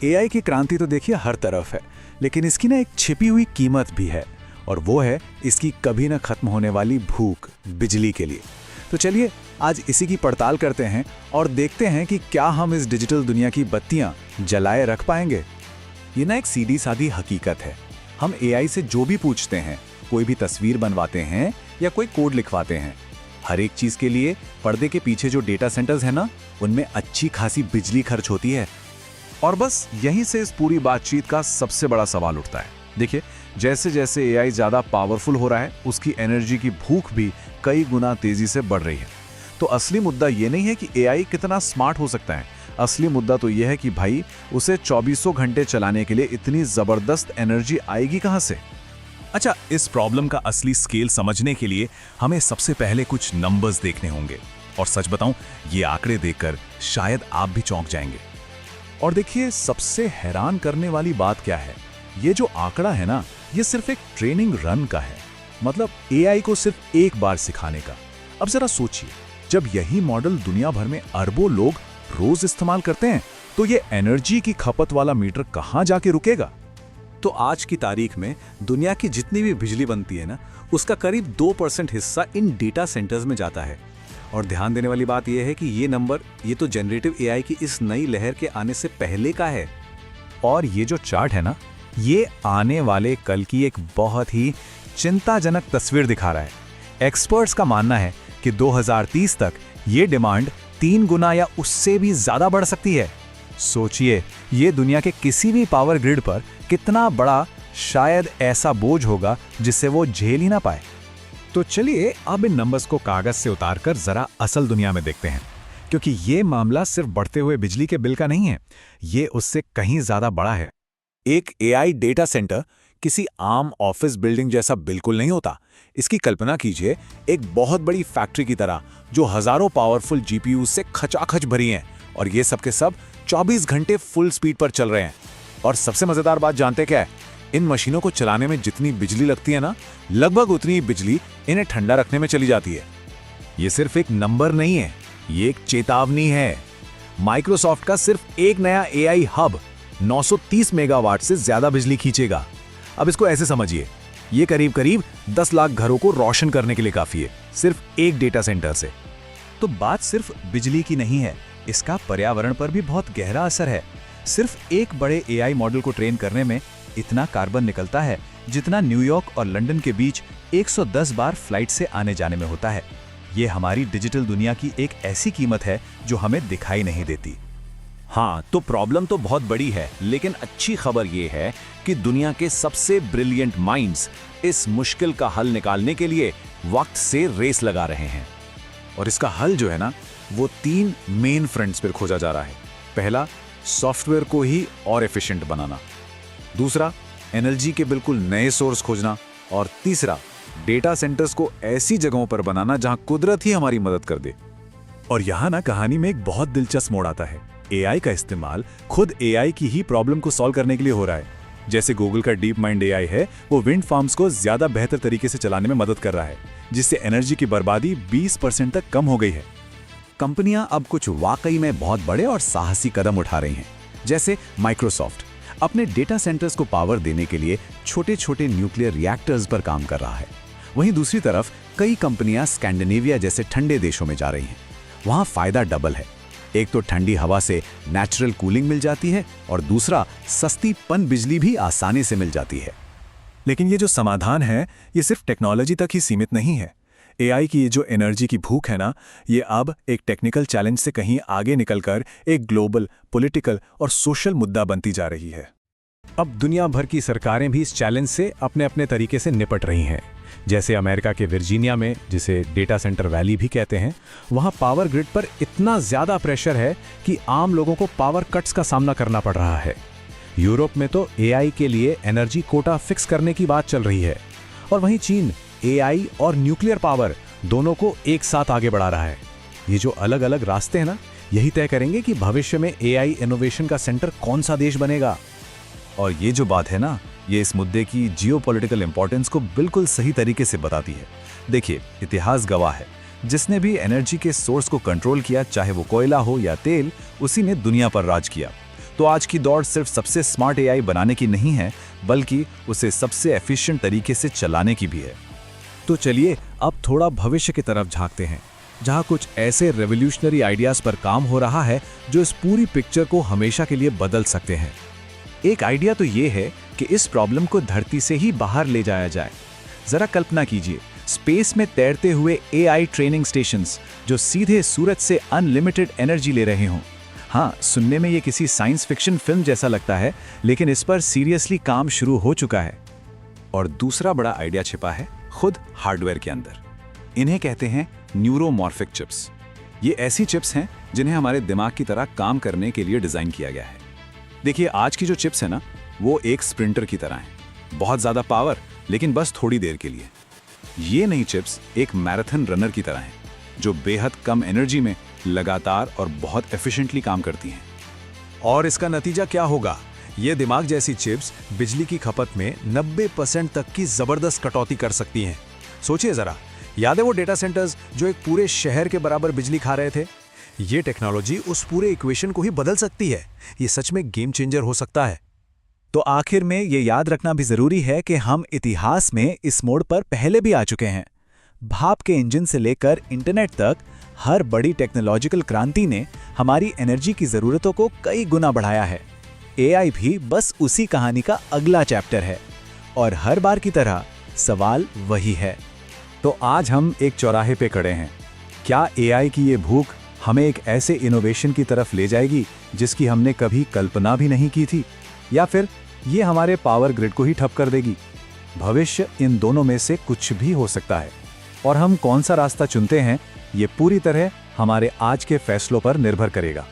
AI की क्रांति तो देखिए हर तरफ है, लेकिन इसकी ना एक छिपी हुई कीमत भी है, और वो है इसकी कभी न खत्म होने वाली भूख बिजली के लिए। तो चलिए आज इसी की पड़ताल करते हैं और देखते हैं कि क्या हम इस डिजिटल दुनिया की बत्तियां जलाए रख पाएंगे। ये ना एक सीधी सादी हकीकत है। हम एआई से जो भी पूछते हैं, कोई भी तस्वीर बनवाते हैं या कोई कोड लिखवाते हैं, हर एक चीज के लिए पर्दे के पीछे जो डेटा सेंटर्स हैं ना, उनमें अच्छी खासी बिजली खर्च होती है। और बस यहीं से इस पूरी बातचीत का सबसे बड़ा सवाल उठता है। देखिए, जैसे जैसे एआई ज्यादा पावरफुल हो रहा है, उसकी एनर्जी की भूख भी कई गुना तेजी से बढ़ रही है। तो असली मुद्दा ये नहीं है कि एआई कितना स्मार्ट हो सकता है, असली मुद्दा तो यह है कि भाई उसे 24 घंटे चलाने के लिए इतनी जबरदस्त एनर्जी आएगी कहां से। अच्छा, इस प्रॉब्लम का असली स्केल समझने के लिए हमें सबसे पहले कुछ नंबर्स देखने होंगे। और सच बताऊं, ये आंकड़े देखकर शायद आप भी चौंक जाएंगे। और देखिए, सबसे हैरान करने वाली बात क्या है, ये जो आंकड़ा है ना, ये सिर्फ एक ट्रेनिंग रन का है, मतलब एआई को सिर्फ एक बार सिखाने का। अब जरा सोचिए, जब यही मॉडल दुनिया भर में अरबों लोग रोज इस्तेमाल करते हैं, तो ये एनर्जी की खपत वाला मीटर कहां जाके रुकेगा। तो आज की तारीख में दुनिया की जितनी भी बिजली बनती है ना, उसका करीब 2% हिस्सा इन डेटा सेंटर्स में जाता है। और ध्यान देने वाली बात यह है कि ये नंबर, ये तो जनरेटिव एआई की इस नई लहर के आने से पहले का है। और ये जो चार्ट है ना, ये आने वाले कल की एक बहुत ही चिंताजनक तस्वीर दिखा रहा है। एक्सपर्ट्स का मानना है कि 2030 तक ये डिमांड 3 गुना या उससे भी ज्यादा बढ़ सकती है। सोचिए, ये दुनिया के किसी भी पावर ग्रिड पर कितना बड़ा शायद ऐसा बोझ होगा जिससे वो झेल ही ना पाए। तो चलिए अब इन नंबर्स को कागज से उतारकर जरा असल दुनिया में देखते हैं, क्योंकि ये मामला सिर्फ बढ़ते हुए बिजली के बिल का नहीं है, ये उससे कहीं ज्यादा बड़ा है। एक एआई डेटा सेंटर किसी आम ऑफिस बिल्डिंग जैसा बिल्कुल नहीं होता। इसकी कल्पना कीजिए एक बहुत बड़ी फैक्ट्री की तरह, जो हजारों पावरफुल जीपीयू से खचाखच भरी हैं, और ये सब के सब 24 घंटे फुल स्पीड पर चल रहे हैं। और सबसे मजेदार बात जानते क्या है, इन मशीनों को चलाने में जितनी बिजली लगती है ना, लगभग उतनी ही बिजली इन्हें ठंडा रखने में चली जाती है। ये सिर्फ एक नंबर नहीं है, ये एक चेतावनी है। माइक्रोसॉफ्ट का सिर्फ एक नया एआई हब 930 मेगावाट से ज्यादा बिजली खींचेगा। अब इसको ऐसे समझिए, ये करीब करीब 10 लाख घरों को रोशन करने के लिए काफी है, सिर्फ एक डेटा सेंटर से। तो बात सिर्फ बिजली की नहीं है, इसका पर्यावरण पर भी बहुत गहरा असर है। सिर्फ एक बड़े एआई मॉडल को ट्रेन करने में इतना कार्बन निकलता है जितना न्यूयॉर्क और लंदन के बीच 110 बार फ्लाइट से आने जाने में होता है। ये हमारी डिजिटल दुनिया की एक ऐसी कीमत है जो हमें दिखाई नहीं देती। हाँ, तो प्रॉब्लम तो बहुत बड़ी है, लेकिन अच्छी खबर ये है कि दुनिया के सबसे ब्रिलियंट माइंड्स इस मुश्किल का हल निकालने के लिए वक्त से रेस लगा रहे हैं। और इसका हल जो है ना, वो 3 मेन फ्रंट्स पर खोजा जा रहा है। पहला, सॉफ्टवेयर को ही और एफिशिएंट बनाना। दूसरा, एनर्जी के बिल्कुल नए सोर्स खोजना। और तीसरा, डेटा सेंटर्स को ऐसी जगहों पर बनाना जहां कुदरत ही हमारी मदद कर दे। और यहां ना कहानी में एक बहुत दिलचस्प मोड़ आता है। एआई का इस्तेमाल खुद एआई की ही प्रॉब्लम को सॉल्व करने के लिए हो रहा है। जैसे गूगल का डीप माइंड एआई है, वो विंड फार्म्स को ज्यादा बेहतर तरीके से चलाने में मदद कर रहा है, जिससे एनर्जी की बर्बादी 20% तक कम हो गई है। कंपनियां अब कुछ वाकई में बहुत बड़े और साहसी कदम उठा रही हैं। जैसे माइक्रोसॉफ्ट अपने डेटा सेंटर्स को पावर देने के लिए छोटे छोटे न्यूक्लियर रिएक्टर्स पर काम कर रहा है। वहीं दूसरी तरफ कई कंपनियां स्कैंडिनेविया जैसे ठंडे देशों में जा रही हैं। वहां फायदा डबल है, एक तो ठंडी हवा से नेचुरल कूलिंग मिल जाती है, और दूसरा सस्ती पन बिजली भी आसानी से मिल जाती है। लेकिन ये जो समाधान है, ये सिर्फ टेक्नोलॉजी तक ही सीमित नहीं है। एआई की ये जो एनर्जी की भूख है ना, ये अब एक टेक्निकल चैलेंज से कहीं आगे निकलकर एक ग्लोबल, पॉलिटिकल और सोशल मुद्दा बनती जा रही है। अब दुनिया भर की सरकारें भी इस चैलेंज से अपने अपने तरीके से निपट रही हैं। जैसे अमेरिका के वर्जीनिया में, जिसे डेटा सेंटर वैली भी कहते हैं, वहां पावर ग्रिड पर इतना ज्यादा प्रेशर है कि आम लोगों को पावर कट्स का सामना करना पड़ रहा है। यूरोप में तो एआई के लिए एनर्जी कोटा फिक्स करने की बात चल रही है। और वहीं चीन एआई और न्यूक्लियर पावर दोनों को एक साथ आगे बढ़ा रहा है। ये जो अलग अलग रास्ते हैं ना, यही तय करेंगे कि भविष्य में एआई इनोवेशन का सेंटर कौन सा देश बनेगा। और ये जो बात है ना, ये इस मुद्दे की जियोपॉलिटिकल इंपॉर्टेंस को बिल्कुल सही तरीके से बताती है। देखिए, इतिहास गवाह है, जिसने भी एनर्जी के सोर्स को कंट्रोल किया, चाहे वो कोयला हो या तेल, उसी ने दुनिया पर राज किया। तो आज की दौड़ सिर्फ सबसे स्मार्ट एआई बनाने की नहीं है, बल्कि उसे सबसे एफिशिएंट तरीके से चलाने की भी है। तो चलिए अब थोड़ा भविष्य की तरफ झांकते हैं, जहां कुछ ऐसे रेवोल्यूशनरी आइडियाज पर काम हो रहा है जो इस पूरी पिक्चर को हमेशा के लिए बदल सकते हैं। एक आइडिया तो ये है कि इस प्रॉब्लम को धरती से ही बाहर ले जाया जाए। जरा कल्पना कीजिए, स्पेस में तैरते हुए एआई ट्रेनिंग स्टेशंस जो सीधे सूरज से अनलिमिटेड एनर्जी ले रहे हों। हाँ, सुनने में ये किसी साइंस फिक्शन फिल्म जैसा लगता है, लेकिन इस पर सीरियसली काम शुरू हो चुका है। और दूसरा बड़ा आइडिया छिपा है खुद हार्डवेयर के अंदर। इन्हें कहते हैं न्यूरोमॉर्फिक चिप्स। ये ऐसी चिप्स हैं जिन्हें हमारे दिमाग की तरह काम करने के लिए डिजाइन किया गया है। देखिए, आज की जो चिप्स है ना, वो एक स्प्रिंटर की तरह हैं। बहुत ज्यादा पावर, लेकिन बस थोड़ी देर के लिए। ये नई चिप्स एक मैराथन रनर की तरह हैं, जो बेहद कम एनर्जी में लगातार और बहुत एफिशिएंटली काम करती हैं। और इसका नतीजा क्या होगा? ये दिमाग जैसी चिप्स बिजली की खपत में 90% तक की जबरदस्त कटौती कर सकती हैं। सोचिए जरा, याद है वो डेटा सेंटर्स जो एक पूरे शहर के बराबर बिजली खा रहे थे? ये टेक्नोलॉजी उस पूरे इक्वेशन को ही बदल सकती है। ये सच में गेम चेंजर हो सकता है। तो आखिर में ये याद रखना भी जरूरी है कि हम इतिहास में इस मोड़ पर पहले भी आ चुके हैं। भाप के इंजन से लेकर इंटरनेट तक हर बड़ी टेक्नोलॉजिकल क्रांति ने हमारी एनर्जी की जरूरतों को कई गुना बढ़ाया है। एआई भी बस उसी कहानी का अगला चैप्टर है। और हर बार की तरह सवाल वही है। तो आज हम एक चौराहे पे खड़े हैं। क्या एआई की ये भूख हमें एक ऐसे इनोवेशन की तरफ ले जाएगी जिसकी हमने कभी कल्पना भी नहीं की थी, या फिर ये हमारे पावर ग्रिड को ही ठप कर देगी? भविष्य इन दोनों में से कुछ भी हो सकता है, और हम कौन सा रास्ता चुनते हैं ये पूरी तरह हमारे आज के फैसलों पर निर्भर करेगा।